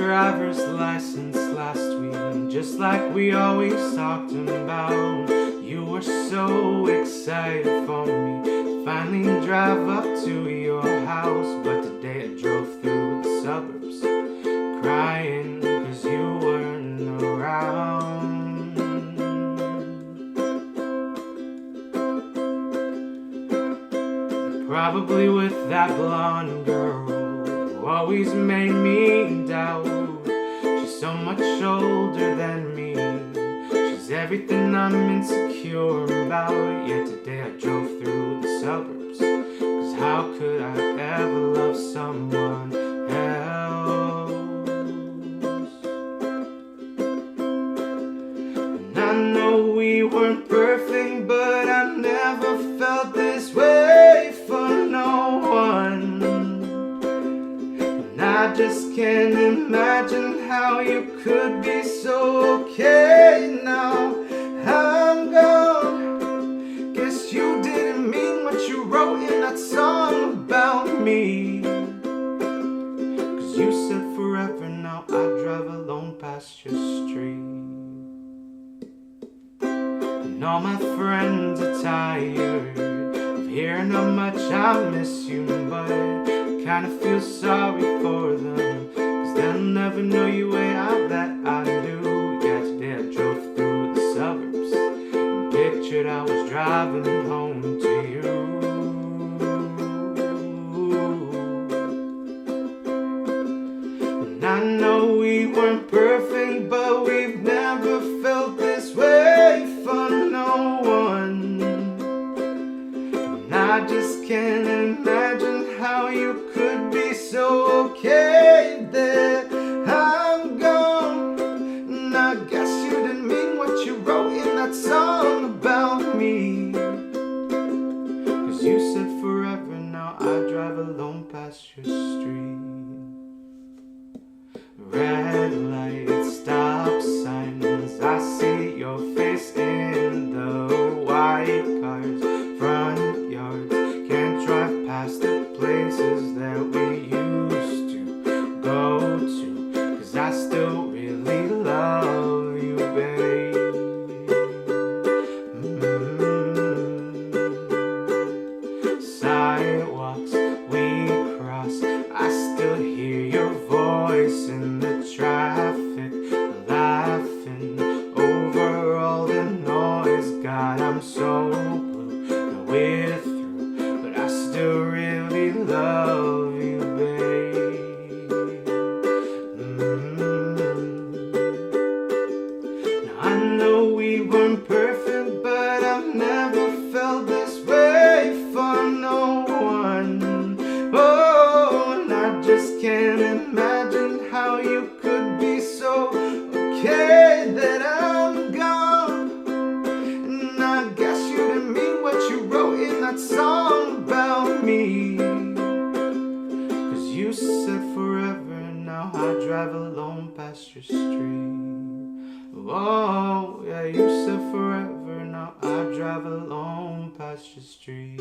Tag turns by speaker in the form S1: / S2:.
S1: driver's license last week, just like we always talked about. You were so excited for me to finally drive up to your house, but today I drove through the suburbs crying cause you weren't around. Probably with that blonde girl who always made me doubt. She's so much older than me, she's everything I'm insecure about. Yet today I drove through the suburbs, cause how could I ever love someone else? And I know we weren't perfect, but I never felt this way for no one. And I just can't imagine how you could be so okay now. I'm gone. Guess you didn't mean what you wrote in that song about me. Cause you said forever, now I drive alone past your street. And all my friends are tired of hearing how much I miss you, but I kinda feel sorry for them, cause they'll never know you way out that I do. Yeah, today I drove through the suburbs and pictured I was driving home to you. And I know we weren't perfect, but we've never felt this way for no one. And I just can't imagine how you could be so okay that I'm gone. And I guess you didn't mean what you wrote in that song about me. Cause you said forever, now I drive alone past your street. Red light, stop signs, I see your face in the white cars, front yards. Can't drive past the places that we used to go to, cause I still really love you, babe. Sidewalks we cross, I still hear your voice in the traffic, laughing over all the noise. God, I'm so blue, now we're through, but I still really love you, babe. Now I know we weren't perfect, but I've never felt this way for no one. Oh, and I just can't imagine how you could be so okay that I'm gone. And I guess you didn't mean what you wrote in that song about me. Cause you said forever, now I drive alone past your street. Oh, yeah, you said forever, now I drive alone past your street.